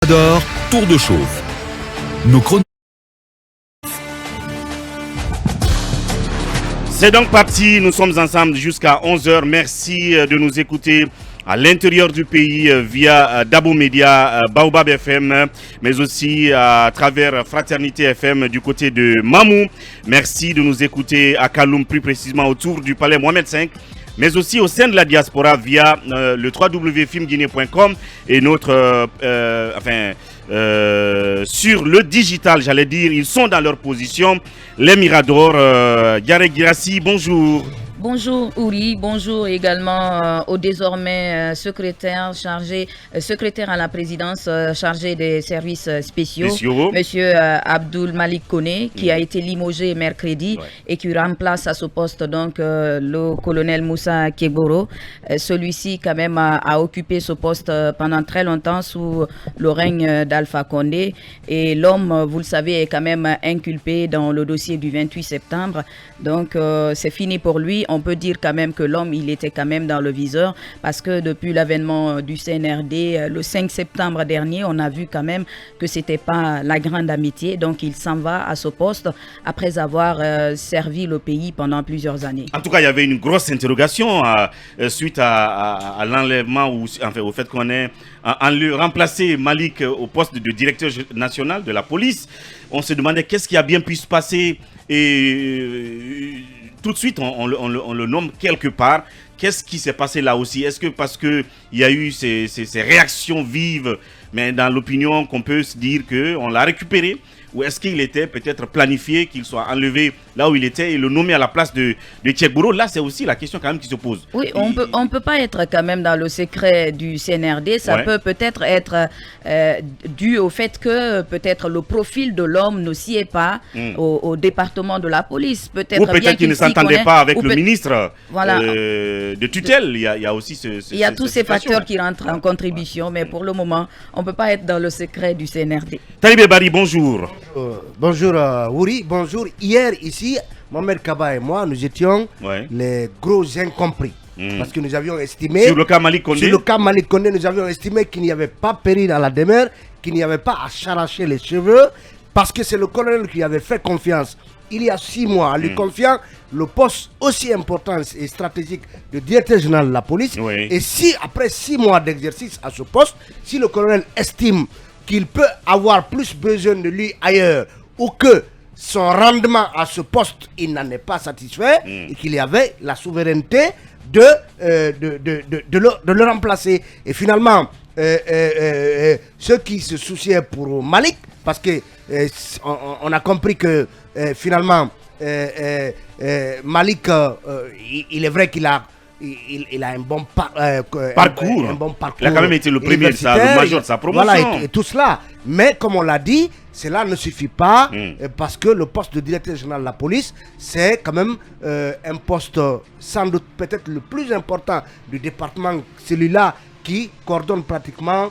d'or, tour de chauffe. Nos chroniques. C'est donc parti, nous sommes ensemble jusqu'à 11h. Merci de nous écouter à l'intérieur du pays via Dabo Media, Baobab FM, mais aussi à travers Fraternité FM du côté de Mamou. Merci de nous écouter à Kaloum, plus précisément autour du palais Mohamed V, mais aussi au sein de la diaspora via le www.filmguinée.com et notre sur le digital, j'allais dire, ils sont dans leur position. Les Miradors, Yarek Girassi, bonjour. Bonjour Ouri, bonjour également au désormais secrétaire à la présidence chargé des services spéciaux, Monsieur Abdoul Malik Kone, qui a été limogé mercredi et qui remplace à ce poste donc le colonel Moussa Keboro. Celui-ci quand même a occupé ce poste pendant très longtemps sous le règne d'Alpha Condé, et l'homme, vous le savez, est quand même inculpé dans le dossier du 28 septembre. Donc c'est fini pour lui. On peut dire quand même que l'homme, il était quand même dans le viseur, parce que depuis l'avènement du CNRD, le 5 septembre dernier, on a vu quand même que c'était pas la grande amitié. Donc il s'en va à ce poste après avoir servi le pays pendant plusieurs années. En tout cas, il y avait une grosse interrogation suite à l'enlèvement, ou enfin au fait qu'on ait remplacé Malik au poste de directeur national de la police. On se demandait qu'est-ce qui a bien pu se passer, et tout de suite on le nomme quelque part. Qu'est-ce qui s'est passé là aussi? Est-ce que parce qu'il y a eu ces réactions vives, mais dans l'opinion, qu'on peut se dire qu'on l'a récupéré? Ou est-ce qu'il était peut-être planifié qu'il soit enlevé là où il était et le nommé à la place de Tchekbouro? Là, c'est aussi la question quand même qui se pose. Oui, on peut pas être quand même dans le secret du CNRD. Ça peut-être être dû au fait que peut-être le profil de l'homme ne s'y est pas au département de la police. Ou peut-être qu'il ne s'entendait pas avec le ministre voilà. De tutelle. Il y a aussi il y a tous ces facteurs qui rentrent en contribution, mais pour le moment, on ne peut pas être dans le secret du CNRD. Talibé Bari, bonjour. Bonjour Ouri, bonjour. Hier ici, Mohamed Kaba et moi, nous étions les gros incompris. Parce que nous avions estimé, sur le cas Malik Condé, nous avions estimé qu'il n'y avait pas péril dans la demeure, qu'il n'y avait pas à s'arracher les cheveux, parce que c'est le colonel qui avait fait confiance il y a 6 mois, en lui confiant le poste aussi important et stratégique de directeur général de la police. Et si après 6 mois d'exercice à ce poste, si le colonel estime qu'il peut avoir plus besoin de lui ailleurs, ou que son rendement à ce poste, il n'en est pas satisfait, et qu'il y avait la souveraineté de le remplacer. Et finalement, ceux qui se souciaient pour Malik, parce que on a compris que finalement Malik, il est vrai qu'il a un bon parcours. Il a quand même été le premier, le major de sa promotion. Voilà, et tout cela. Mais comme on l'a dit, cela ne suffit pas, parce que le poste de directeur général de la police, c'est quand même un poste sans doute peut-être le plus important du département, celui-là qui coordonne pratiquement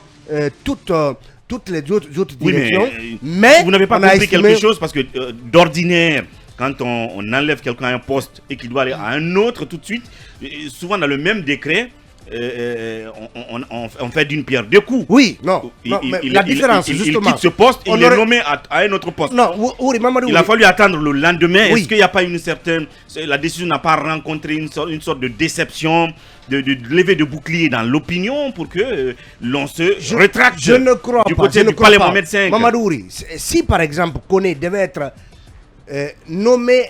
toutes les autres directions. Mais vous n'avez pas compris quelque chose, parce que d'ordinaire, quand on enlève quelqu'un à un poste et qu'il doit aller à un autre tout de suite, souvent dans le même décret, on fait d'une pierre deux coups. Oui, mais la différence, justement, il quitte ce poste, il est nommé à un autre poste. Non, il a fallu attendre le lendemain. Est-ce qu'il n'y a pas une certaine... La décision n'a pas rencontré une sorte de déception, de levée de bouclier dans l'opinion pour que l'on se rétracte? Je ne crois du pas. côté du palais Mohamed V. Mamadou Ouri, si par exemple Kone devait être nommé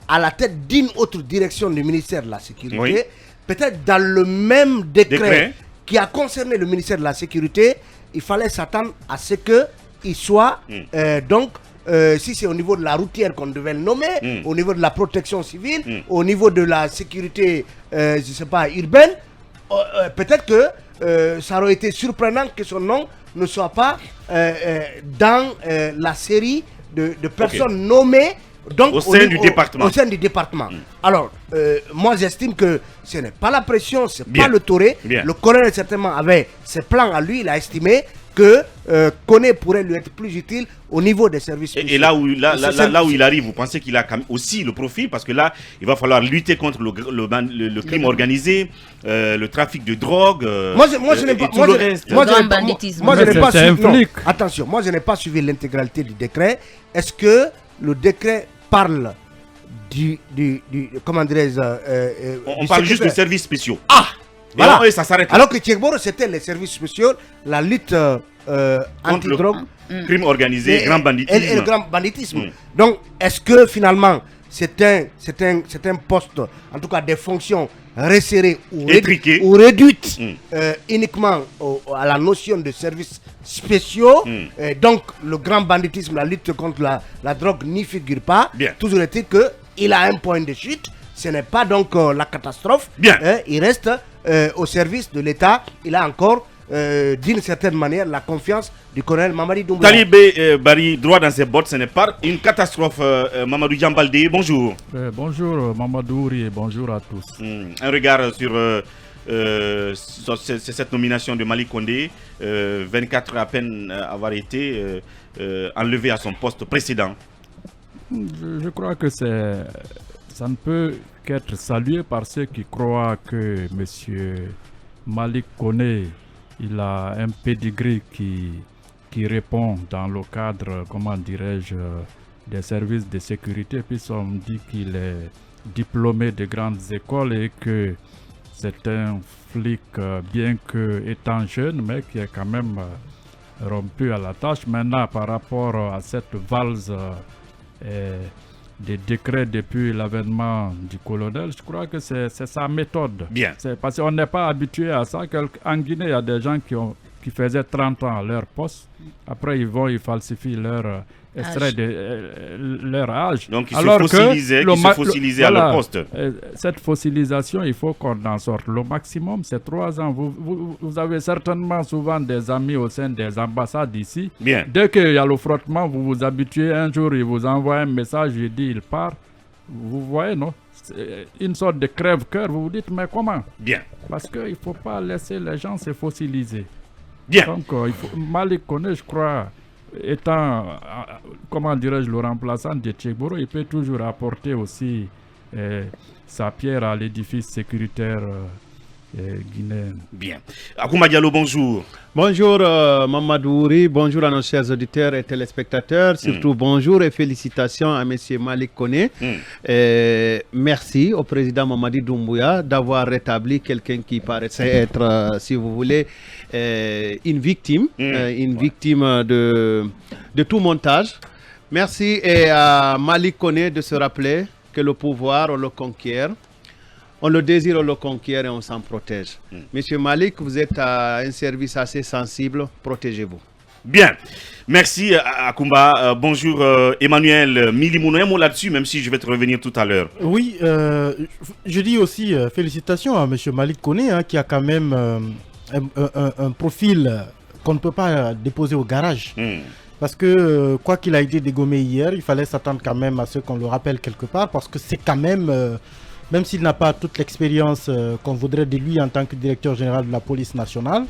à la tête d'une autre direction du ministère de la Sécurité, peut-être dans le même décret qui a concerné le ministère de la Sécurité, il fallait s'attendre à ce qu'il soit, si c'est au niveau de la routière qu'on devait le nommer, au niveau de la protection civile, au niveau de la sécurité, je ne sais pas, urbaine, peut-être que ça aurait été surprenant que son nom ne soit pas dans la série de personnes nommées donc, au sein du département. Au sein du département. Alors, moi j'estime que ce n'est pas la pression, ce n'est pas le touré. Le colonel certainement avait ses plans à lui, il a estimé que Koné pourrait lui être plus utile au niveau des services spéciaux. Et là où il arrive, vous pensez qu'il a aussi le profil? Parce que là, il va falloir lutter contre le crime organisé, le trafic de drogue, je n'ai pas, attention, moi je n'ai pas suivi l'intégralité du décret. Est-ce que le décret parle comment dirais-je on parle juste de services spéciaux. Voilà. Et ça s'arrête. Alors que Tchegboro, c'était les services spéciaux, la lutte anti-drogue, crime organisé, grand banditisme. Et le grand banditisme. Donc, est-ce que finalement, c'est un poste, en tout cas des fonctions resserrées ou réduites uniquement à la notion de services spéciaux? Donc, le grand banditisme, la lutte contre la drogue n'y figure pas. Bien. Toujours est-il qu'il a un point de chute. Ce n'est pas donc la catastrophe. Bien. Il reste au service de l'État. Il a encore, d'une certaine manière, la confiance du colonel Mamadi Doumbouya. Talibé Bari, droit dans ses bottes, ce n'est pas une catastrophe. Mamadou Djambaldé, bonjour. Bonjour Mamadou et bonjour à tous. Un regard sur cette nomination de Malick Condé, 24 heures à peine avoir été enlevé à son poste précédent. Je crois que ça ne peut qu'être salué par ceux qui croient que M. Malick Condé, il a un pedigree qui répond dans le cadre, comment dirais-je, des services de sécurité. Puis on dit qu'il est diplômé de grandes écoles et que c'est un flic, bien que étant jeune, mais qui est quand même rompu à la tâche. Maintenant, par rapport à cette valse des décrets depuis l'avènement du colonel, je crois que c'est sa méthode. Bien. C'est parce qu'on n'est pas habitué à ça. En Guinée, il y a des gens qui faisaient 30 ans à leur poste. Après, ils falsifient leur extrait de leur âge. Donc, ils se fossilisaient à leur poste. Cette fossilisation, il faut qu'on en sorte. Le maximum, c'est 3 ans. Vous avez certainement souvent des amis au sein des ambassades ici. Bien. Dès qu'il y a le frottement, vous vous habituez. Un jour, il vous envoie un message, il dit, il part. Vous voyez, non? C'est une sorte de crève-cœur. Vous vous dites, mais comment? Bien. Parce qu'il ne faut pas laisser les gens se fossiliser. Bien. Donc, Malick Condé, je crois, étant, comment dirais-je, le remplaçant de Tchegboro, il peut toujours apporter aussi sa pierre à l'édifice sécuritaire guinéen. Bien. Akouma Diallo, bonjour. Bonjour Mamadou Ouri, bonjour à nos chers auditeurs et téléspectateurs, surtout bonjour et félicitations à M. Malick Condé. Merci au président Mamadi Doumbouya d'avoir rétabli quelqu'un qui paraissait être, si vous voulez, une victime, victime de tout montage. Merci et à Malick Condé de se rappeler que le pouvoir, on le conquiert. On le désire, on le conquiert et on s'en protège. Monsieur Malick, vous êtes à un service assez sensible, protégez-vous. Bien, merci Akoumba. Bonjour Emmanuel Milimouno, un mot là-dessus, même si je vais te revenir tout à l'heure. Oui, je dis aussi félicitations à monsieur Malick Condé, qui a quand même un profil qu'on ne peut pas déposer au garage. Parce que quoi qu'il a été dégommé hier, il fallait s'attendre quand même à ce qu'on le rappelle quelque part, parce que c'est quand même... même s'il n'a pas toute l'expérience qu'on voudrait de lui en tant que directeur général de la police nationale,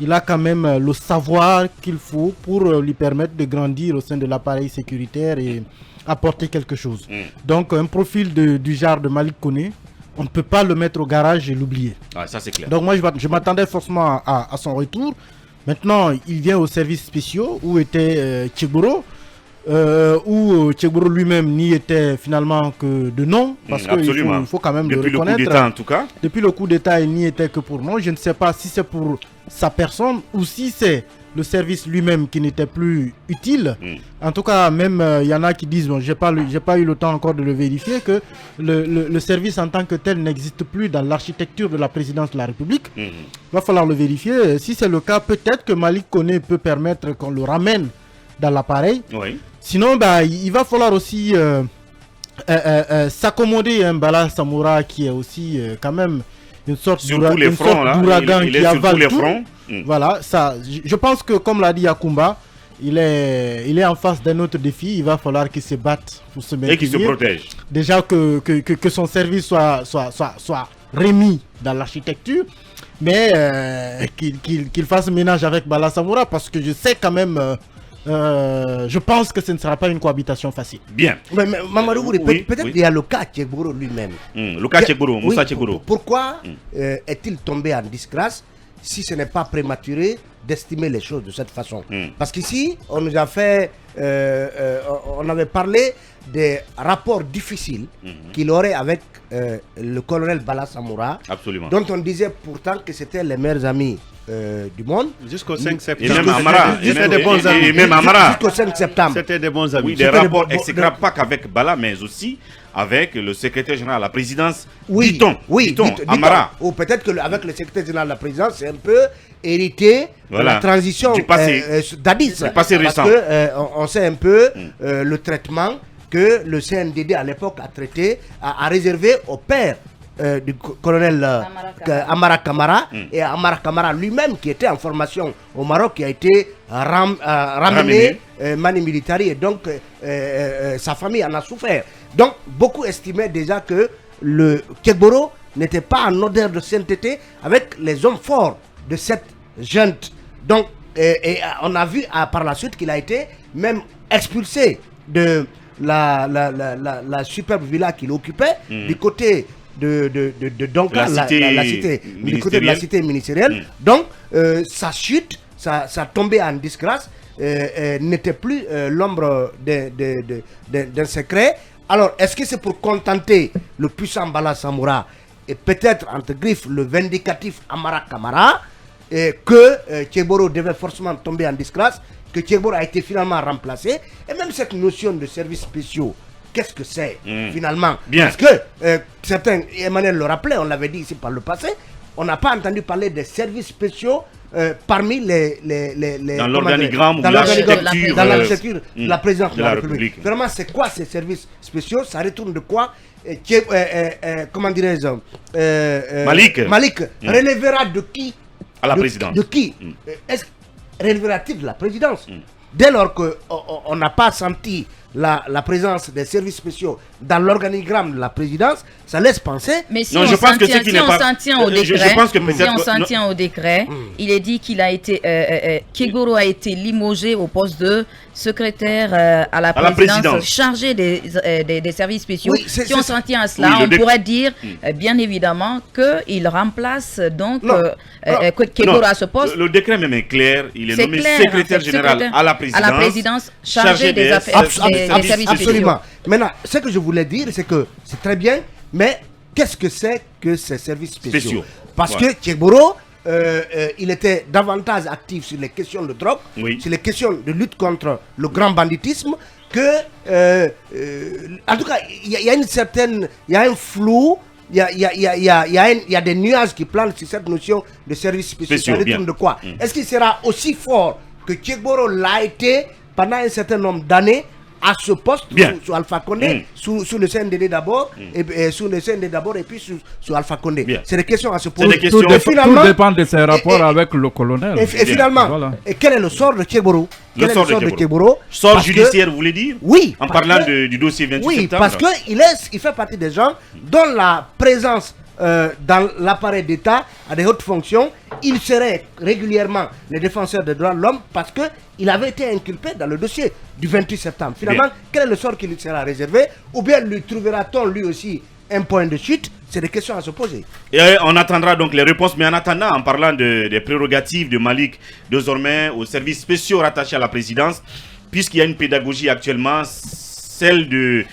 il a quand même le savoir qu'il faut pour lui permettre de grandir au sein de l'appareil sécuritaire et apporter quelque chose. Donc un profil du genre de Malick Condé, on ne peut pas le mettre au garage et l'oublier. Ah, ça c'est clair. Donc moi je m'attendais forcément à son retour. Maintenant il vient aux services spéciaux où était Tchegboro. Où Tchegboro lui-même n'y était finalement que de nom, parce qu'il faut quand même depuis le reconnaître. Depuis le coup d'État en tout cas. Depuis le coup d'État, il n'y était que pour nom. Je ne sais pas si c'est pour sa personne ou si c'est le service lui-même qui n'était plus utile. En tout cas, même il y en a qui disent, bon, j'ai pas eu le temps encore de le vérifier, que le service en tant que tel n'existe plus dans l'architecture de la présidence de la République. Il va falloir le vérifier. Si c'est le cas, peut-être que Malick Condé peut permettre qu'on le ramène dans l'appareil. Oui. Sinon, il va falloir aussi s'accommoder à un Bala Samoura qui est aussi quand même une sorte d'ouragan qui avale tout. Voilà, ça, je pense que comme l'a dit Akoumba, il est en face d'un autre défi. Il va falloir qu'il se batte pour se maintenir. Et qu'il se protège. Déjà que son service soit remis dans l'architecture. mais qu'il fasse ménage avec Bala Samoura, parce que je sais quand même, je pense que ce ne sera pas une cohabitation facile. Bien. Mais Mamadou Bouri, peut-être il y a le cas Tchekboro lui-même. Le cas Tchekboro, Moussa Tchekboro. Pourquoi est-il tombé en disgrâce si ce n'est pas prématuré d'estimer les choses de cette façon? Parce qu'ici, on nous a fait, on avait parlé des rapports difficiles qu'il aurait avec le colonel Bala Samoura, dont on disait pourtant que c'était les meilleurs amis du monde. Jusqu'au 5 septembre. Et même Amara. C'était des bons amis. Et même Amara. Jusqu'au 5 septembre. C'était des bons amis. Oui, des rapports exécrables, pas qu'avec Bala, mais aussi avec le secrétaire général de la présidence, dit-on, Amara. Ou peut-être qu'avec le secrétaire général de la présidence, c'est un peu hérité de la transition du passé, d'Addis. Du passé récent. Parce qu'on sait un peu le traitement que le CNDD à l'époque a réservé au père du colonel Amara Kamara, et Amara Kamara lui-même qui était en formation au Maroc, qui a été ramené Mani Militari, et donc sa famille en a souffert. Donc beaucoup estimaient déjà que le Tchekboro n'était pas en odeur de sainteté avec les hommes forts de cette junte. Donc on a vu par la suite qu'il a été même expulsé de la superbe villa qu'il occupait du côté de Donka, la cité, du côté de la cité ministérielle. Donc sa chute, sa tombée en disgrâce n'était plus l'ombre d'un secret. Alors, est-ce que c'est pour contenter le puissant Bala Samoura et peut-être, entre griffes, le vindicatif Amara Kamara, que Tchekboro devait forcément tomber en disgrâce, que Tchekboro a été finalement remplacé? Et même cette notion de services spéciaux, qu'est-ce que c'est finalement? Parce que certains, Emmanuel le rappelait, on l'avait dit ici par le passé, on n'a pas entendu parler des services spéciaux parmi dans l'organigramme ou dans l'architecture de la présidence de la République. Vraiment, c'est quoi ces services spéciaux? Ça retourne de quoi? Comment dirais-je, Malik relèvera de qui? À la présidence. De qui? Est-ce relèvera-t-il de la présidence? Dès lors qu'on n'a pas senti la présence des services spéciaux dans l'organigramme de la présidence, ça laisse penser. Mais si on s'en tient au décret, il est dit qu'il a été, Tchekboro a été limogé au poste de secrétaire à la présidence chargé des services spéciaux. Oui, si on s'en tient à cela, on pourrait dire bien évidemment qu'il remplace donc Tchekboro à ce poste. Le décret même est clair, il est nommé secrétaire général à la présidence chargé des affaires. Absolument. Maintenant, ce que je voulais dire, c'est que c'est très bien, mais qu'est-ce que c'est que ces services spéciaux? Parce que Tchekboro, il était davantage actif sur les questions de drogue, sur les questions de lutte contre le grand banditisme, que, en tout cas, il y a un flou. Il y a des nuages qui planent sur cette notion de services spéciaux. Ça retourne de quoi? Est-ce qu'il sera aussi fort que Tchekboro l'a été pendant un certain nombre d'années à ce poste, sous Alpha Condé, sous le CNDD d'abord, et sous le CNDD d'abord, et puis sous Alpha Condé? C'est des questions à se poser. Tout dépend de ses rapports avec le colonel. Et finalement, quel est le sort de Tchekboro? Sort judiciaire, vous voulez dire? Oui. En parlant du dossier 28 septembre. Oui, parce qu'il fait partie des gens dont la présence dans l'appareil d'État à des hautes fonctions, il serait régulièrement les défenseurs des droits de l'homme parce qu'il avait été inculpé dans le dossier du 28 septembre. Finalement, quel est le sort qui lui sera réservé? Ou bien lui trouvera-t-on lui aussi un point de chute? C'est des questions à se poser. Et on attendra donc les réponses. Mais en attendant, en parlant des prérogatives de Malik, désormais aux services spéciaux rattachés à la présidence, puisqu'il y a une pédagogie actuellement, celle de,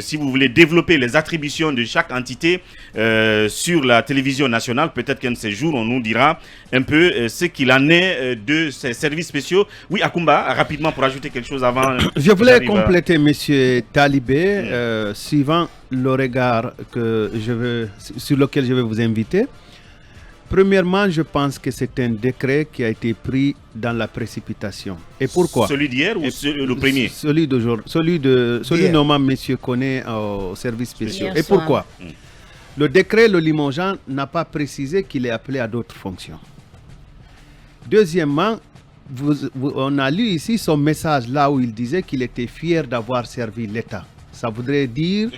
si vous voulez, développer les attributions de chaque entité sur la télévision nationale. Peut-être qu'un de ces jours, on nous dira un peu ce qu'il en est de ces services spéciaux. Oui, Akumba, rapidement pour ajouter quelque chose avant. Je voulais compléter, monsieur Talibé, suivant le regard sur lequel je vais vous inviter. Premièrement, je pense que c'est un décret qui a été pris dans la précipitation. Et pourquoi? Celui d'hier ou le premier? Celui d'aujourd'hui. Celui nommant M. Koné au service spécial. Et pourquoi? Le décret, le limogeant, n'a pas précisé qu'il est appelé à d'autres fonctions. Deuxièmement, on a lu ici son message là où il disait qu'il était fier d'avoir servi l'État. Ça voudrait dire...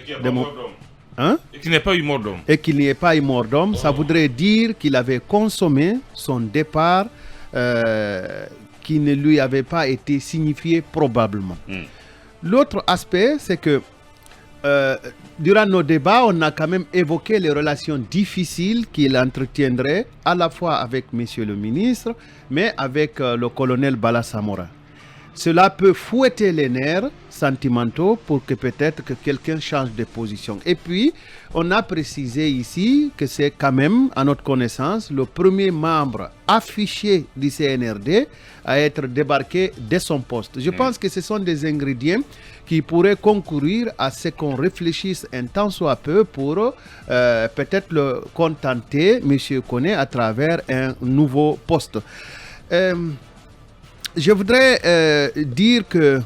Hein? Et qu'il n'y ait pas eu mort d'homme. Et qu'il n'y ait pas eu mort d'homme, ça voudrait dire qu'il avait consommé son départ qui ne lui avait pas été signifié probablement. L'autre aspect, c'est que durant nos débats, on a quand même évoqué les relations difficiles qu'il entretiendrait à la fois avec monsieur le ministre, mais avec le colonel Bala Samora. Cela peut fouetter les nerfs sentimentaux pour que peut-être que quelqu'un change de position. Et puis, on a précisé ici que c'est quand même, à notre connaissance, le premier membre affiché du CNRD à être débarqué dès son poste. Je pense que ce sont des ingrédients qui pourraient concourir à ce qu'on réfléchisse un tant soit peu pour peut-être le contenter, M. Koné, à travers un nouveau poste. Je voudrais dire que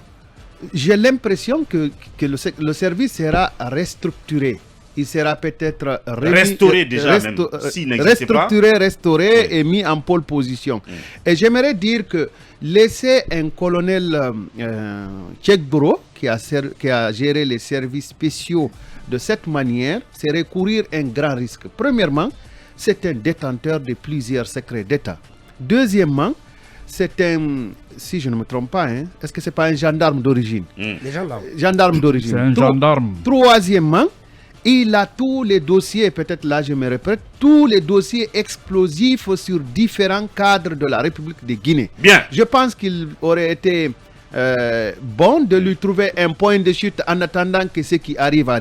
j'ai l'impression que le service sera restructuré. Il sera peut-être restauré déjà, même s'il n'existait pas. Restructuré, restauré et mis en pole position. Et j'aimerais dire que laisser un colonel Tchekbro qui a géré les services spéciaux de cette manière, c'est courir un grand risque. Premièrement, c'est un détenteur de plusieurs secrets d'État. Deuxièmement, c'est un, si je ne me trompe pas, est-ce que c'est pas un gendarme d'origine? Les gendarmes. Gendarme d'origine. C'est un gendarme. Troisièmement, il a tous les dossiers, peut-être là je me répète, tous les dossiers explosifs sur différents cadres de la République de Guinée. Bien. Je pense qu'il aurait été bon de lui trouver un point de chute en attendant que ce qui arriva.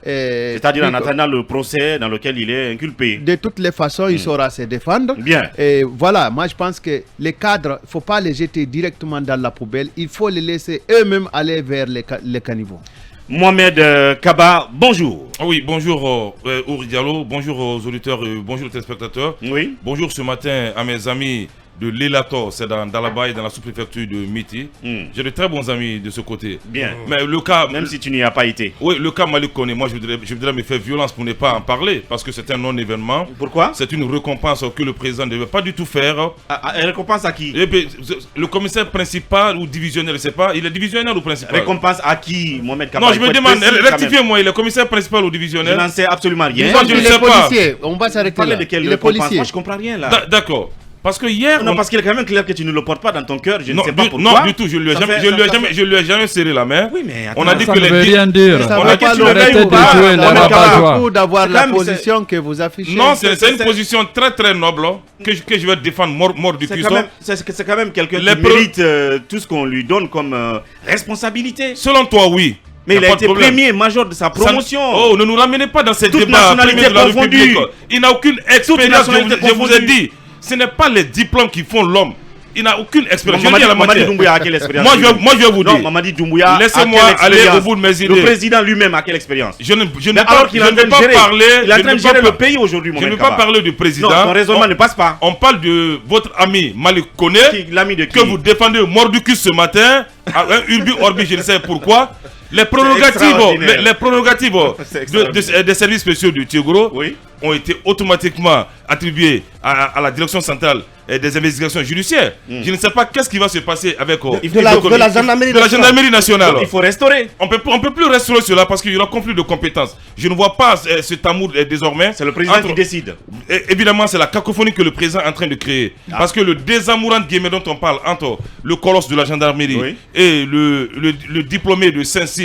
C'est-à-dire en attendant le procès dans lequel il est inculpé. De toutes les façons, il saura se défendre. Bien. Et voilà, moi je pense que les cadres, il ne faut pas les jeter directement dans la poubelle. Il faut les laisser eux-mêmes aller vers les caniveaux. Mohamed Kaba, bonjour. Oui, bonjour Ouri Diallo, bonjour aux auditeurs, bonjour aux téléspectateurs. Oui. Bonjour ce matin à mes amis de l'Elator, c'est dans Dalabaye, dans la sous-préfecture de Miti. J'ai de très bons amis de ce côté. Bien. Mais le cas... Même si tu n'y as pas été. Oui, le cas Malik Koné, moi je voudrais me faire violence pour ne pas en parler, parce que c'est un non-événement. Pourquoi? C'est une récompense que le président ne devait pas du tout faire. Récompense à qui? Et puis, le commissaire principal ou divisionnaire, je ne sais pas, il est divisionnaire ou principal? Récompense à qui, Mohamed Kaba? Non, je me demande, rectifiez-moi, il est commissaire principal ou divisionnaire? Je n'en sais absolument rien. Moi, je ne sais pas. On va s'arrêter là. Il est policier. Moi, je comprends rien là. D'accord. Parce que hier... Non, parce qu'il est quand même clair que tu ne le portes pas dans ton cœur. Je ne sais pas pourquoi. Non, du tout. Je lui ai jamais serré la main. Oui, mais attends, on a dit ça que ne veut rien dire. Ça on va a pas dit d'avoir la position que vous affichez. Non, c'est une position très très noble que je vais défendre mort du cuisson. C'est quand même quelqu'un qui mérite tout ce qu'on lui donne comme responsabilité. Selon toi, oui. Mais il a été premier major de sa promotion. Oh, ne nous ramenez pas dans ces Toute débats nationalité de la confondue. République. Il n'a aucune expérience, je vous ai confondue. dit. Ce n'est pas les diplômes qui font l'homme. Il n'a aucune expérience. Mamadi Doumbouya a quelle expérience? Moi je vais vous dire. Non, Mamadi Doumbouya, laissez-moi aller au bout de mes idées. Le président lui-même a quelle expérience? Je ne vais pas parler. Il est en train de gérer le pays aujourd'hui. Je ne vais pas parler du président. Non, ton raisonnement ne passe pas. On parle de votre ami Malik Koné, l'ami de qui? que vous défendez mort du cul ce matin, à un Urbi Orbi, je ne sais pourquoi. Les prérogatives des services spéciaux du Tigro ont été automatiquement attribuées à la direction centrale des investigations judiciaires. Je ne sais pas qu'est-ce qui va se passer avec de la gendarmerie nationale. Donc, il faut restaurer. On peut plus restaurer cela parce qu'il y aura conflit de compétences. Je ne vois pas cet amour désormais. C'est le président qui décide. Évidemment, c'est la cacophonie que le président est en train de créer. Parce que le désamourant guillemets dont on parle entre le colosse de la gendarmerie et le diplômé de Saint-Cyr,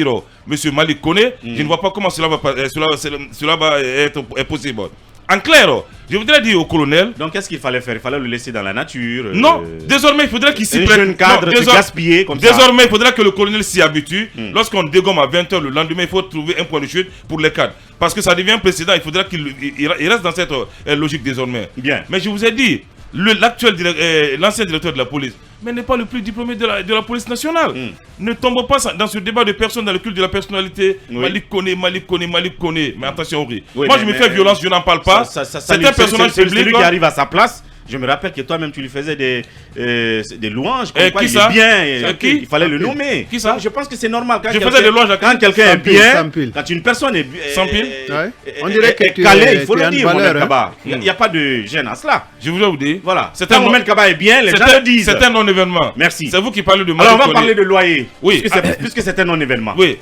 M. Malik Koné, je ne vois pas comment cela va être possible. En clair, je voudrais dire au colonel... Donc qu'est-ce qu'il fallait faire? Il fallait le laisser dans la nature. Non, désormais il faudrait qu'il s'y prête. Un jeune cadre se gaspiller comme ça. Désormais il faudrait que le colonel s'y habitue. Lorsqu'on dégomme à 20h le lendemain, il faut trouver un point de chute pour les cadres. Parce que ça devient un précédent, il faudrait qu'il reste dans cette logique désormais. Bien. Mais je vous ai dit, l'ancien directeur de la police, mais n'est pas le plus diplômé de la police nationale. Ne tombons pas dans ce débat de personnes dans le culte de la personnalité. Malik Koné. Mais attention, moi je me fais violence, je n'en parle pas. C'est un personnage public. Celui qui arrive à sa place, Je me rappelle que toi-même, tu lui faisais des louanges. Et qui ça? Il fallait le nommer. Qui ça? Je pense que c'est normal. Je faisais des louanges à quand quelqu'un est bien, pile. quand une personne est sans pile, on dirait que tu calé, il faut le dire, Mohamed Kaba. Il n'y a pas de gêne à cela. Je voulais vous dire. Voilà. Quand Mohamed Kaba est bien, les gens le disent. C'est un non-événement. Merci. C'est vous qui parlez de Alors on va parler de loyer. Oui. Puisque c'est un non-événement. Oui.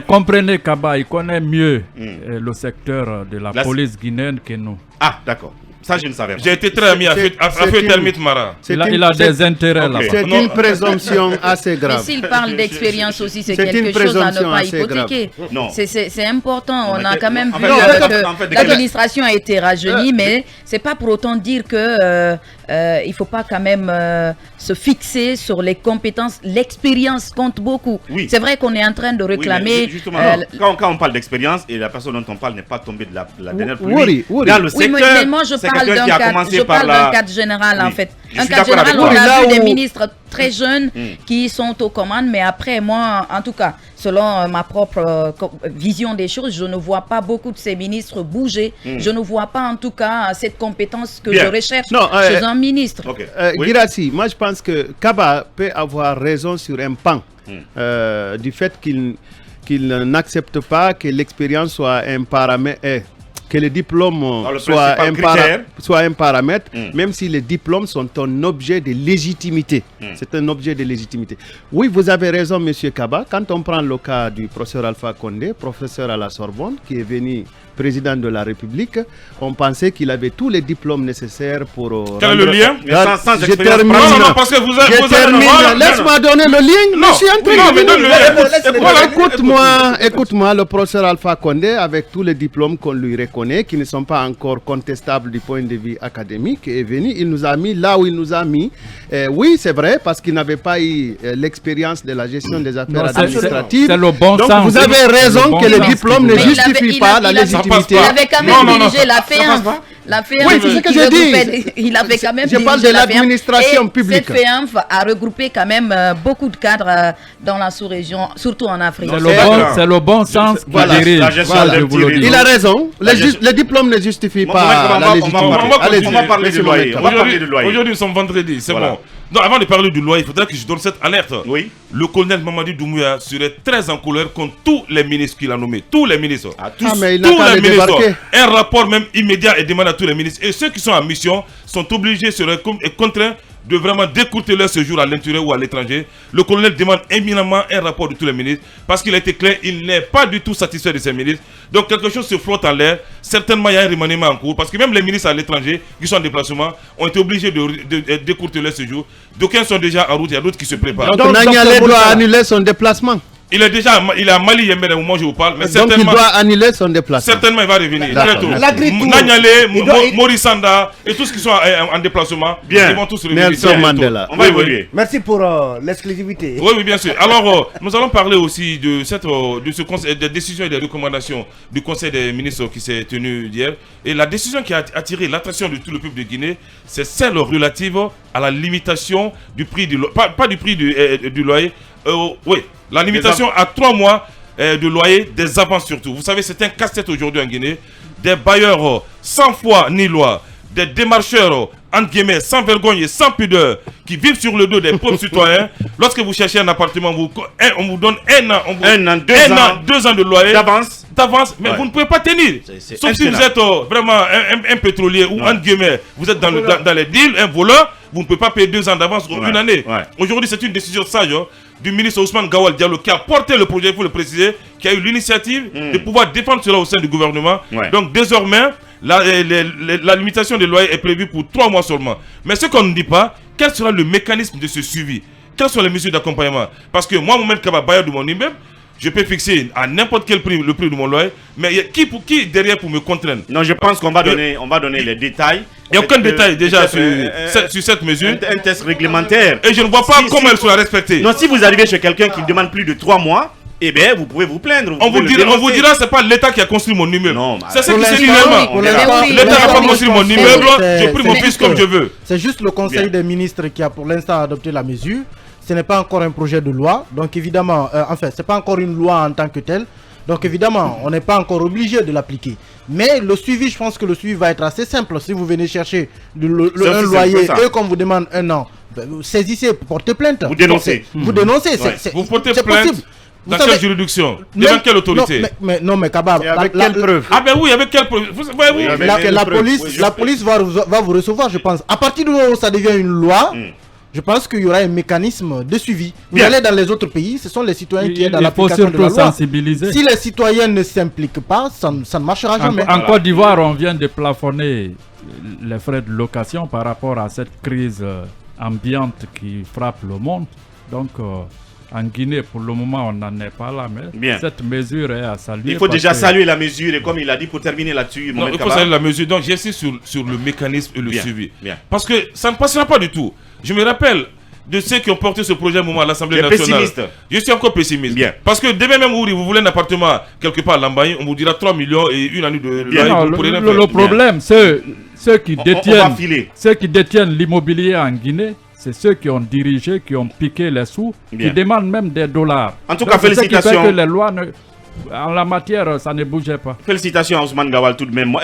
Comprenez Kaba, il connaît mieux le secteur de la police guinéenne que nous. Ah, d'accord. Ça, je ne savais pas. J'ai été très ami à Feu Termite Mara. Il a des intérêts là-bas. C'est une présomption assez grave. Mais s'il parle d'expérience aussi, c'est quelque chose à ne pas hypothéquer. C'est important. On a quand même vu que l'administration a été rajeunie, mais c'est pas pour autant dire que il faut pas quand même se fixer sur les compétences. L'expérience compte beaucoup. Oui. C'est vrai qu'on est en train de réclamer. Oui, justement, quand on parle d'expérience et la personne dont on parle n'est pas tombée de la dernière pluie, dans le secteur, mais moi je parle d'un cadre général en fait. Un cadre général, on a vu des ministres très jeunes qui sont aux commandes, mais après moi, en tout cas, selon ma propre vision des choses, je ne vois pas beaucoup de ces ministres bouger. Je ne vois pas en tout cas cette compétence que je recherche chez un ministre. Guirassy, moi je pense que Kaba peut avoir raison sur un pan du fait qu'il n'accepte pas que l'expérience soit un paramètre. Que le diplôme soit un paramètre, même si les diplômes sont un objet de légitimité. C'est un objet de légitimité. Oui, vous avez raison, monsieur Kaba. Quand on prend le cas du professeur Alpha Condé, professeur à la Sorbonne, qui est venu président de la République, on pensait qu'il avait tous les diplômes nécessaires pour... Quel est le lien? Je termine. Non, parce que vous avez... Laisse-moi donner le lien. Non, écoute-moi, le professeur Alpha Condé, avec tous les diplômes qu'on lui reconnaît, qui ne sont pas encore contestables du point de vue académique, est venu, il nous a mis là où il nous a mis. Oui, c'est vrai, parce qu'il n'avait pas eu l'expérience de la gestion des affaires administratives. C'est le bon Donc sens. vous avez raison que les diplômes ne justifient pas la légitimité. Il avait quand même dirigé la FEANF. La FEANF, oui, c'est ce que je dis. Il avait quand même je parle de l'administration publique. Cette FEANF a regroupé quand même beaucoup de cadres dans la sous-région, surtout en Afrique. C'est le bon sens qui dirige. Il a raison. Les diplômes ne justifient pas la légitimité. On va parler du loyer. Aujourd'hui, nous sommes vendredi, c'est bon. Donc, avant de parler du loyer, il faudrait que je donne cette alerte. Oui. Le colonel Mamadi Doumbouya serait très en colère contre tous les ministres qu'il a nommés. Tous les ministres. Mais il n'a qu'à les débarquer. Un rapport même immédiat est demandé à tous les ministres. Et ceux qui sont en mission sont obligés et contraints de vraiment décourter leur séjour à l'intérieur ou à l'étranger. Le colonel demande éminemment un rapport de tous les ministres parce qu'il a été clair, il n'est pas du tout satisfait de ces ministres. Donc quelque chose se flotte en l'air. Certainement, il y a un remaniement en cours parce que même les ministres à l'étranger qui sont en déplacement ont été obligés de décourter leur séjour. D'aucuns sont déjà en route, il y a d'autres qui se préparent. Donc Nanyale doit annuler son déplacement. Il est à Mali, Yembe, au moment où je vous parle. Mais donc il doit annuler son déplacement. Certainement, il va revenir. Très tôt. Nanyale, Morisanda et tous qui sont en déplacement, ils vont tous revenir. Nelson Mandela. On va évoluer. Merci pour l'exclusivité. Oui, bien sûr. Alors, nous allons parler aussi de des décisions et des recommandations du Conseil des ministres qui s'est tenu hier. Et la décision qui a attiré l'attention de tout le peuple de Guinée, c'est celle relative à la limitation du prix du loyer. Pas du prix du loyer. Oui, la limitation à 3 mois de loyer, des avances surtout. Vous savez, c'est un casse-tête aujourd'hui en Guinée. Des bailleurs sans foi ni loi, des démarcheurs, entre guillemets, sans vergogne et sans pudeur, qui vivent sur le dos des pauvres citoyens. Lorsque vous cherchez un appartement, on vous donne 2 ans de loyer d'avance, mais vous ne pouvez pas tenir. Sauf si vous êtes vraiment un pétrolier ou entre guillemets, vous êtes dans les deals, un voleur, vous ne pouvez pas payer 2 ans d'avance ou une année. Aujourd'hui, c'est une décision sage du ministre Ousmane Gawal Diallo qui a porté le projet, il faut le préciser, qui a eu l'initiative de pouvoir défendre cela au sein du gouvernement. Donc désormais, la limitation des loyers est prévue pour 3 mois seulement. Mais ce qu'on ne dit pas, quel sera le mécanisme de ce suivi? Quelles sont les mesures d'accompagnement? Parce que moi, Mohamed Kaba, bailleur de mon immeuble, je peux fixer à n'importe quel prix le prix de mon loyer, mais qui derrière pour me contraindre? Non, je pense qu'on va donner les détails. Il n'y a aucun détail déjà sur cette mesure. Un test réglementaire. Et je ne vois pas comment elle sera respectée. Non, si vous arrivez chez quelqu'un qui demande plus de 3 mois, eh bien, vous pouvez vous plaindre. On vous dira, c'est pas l'État qui a construit mon immeuble. C'est ce qui s'est dit réellement. L'État n'a pas construit mon immeuble, j'ai pris mon fils comme je veux. C'est juste le Conseil des ministres qui a pour l'instant adopté la mesure. ce n'est pas encore un projet de loi. Donc évidemment, enfin, ce n'est pas encore une loi en tant que telle. Donc évidemment, on n'est pas encore obligé de l'appliquer. Mais le suivi, je pense que le suivi va être assez simple. Si vous venez chercher un loyer, eux, qu'on vous demande 1 an, saisissez, portez plainte. Vous dénoncez. Vous dénoncez. Vous portez plainte. Possible. Dans quelle juridiction? Devant quelle autorité? Non, mais Kabab, avec quelle preuve? Ah ben oui, avec quelle preuve? La police va vous recevoir, je pense. À partir du moment où ça devient une loi, je pense qu'il y aura un mécanisme de suivi. Vous allez dans les autres pays, ce sont les citoyens qui aident dans l'application de la loi. Sensibiliser. Si les citoyens ne s'impliquent pas, ça ne marchera jamais. En Côte d'Ivoire, on vient de plafonner les frais de location par rapport à cette crise ambiante qui frappe le monde. Donc, en Guinée, pour le moment, on n'en est pas là, mais cette mesure est à saluer. Il faut déjà saluer la mesure, et comme il a dit, pour terminer là-dessus, il faut saluer la mesure. Donc, j'insiste sur le mécanisme et le suivi. Parce que ça ne passera pas du tout. Je me rappelle de ceux qui ont porté ce projet à un moment à l'Assemblée nationale. Je suis encore pessimiste. Parce que demain même, vous voulez un appartement quelque part à Lambaye, on vous dira 3 millions et une année de le problème, ceux qui détiennent l'immobilier en Guinée, c'est ceux qui ont dirigé, qui ont piqué les sous, qui demandent même des dollars. En tout cas, félicitations. Ce qui fait que les lois, en la matière, ça ne bougeait pas. Félicitations à Ousmane Gawal tout de même.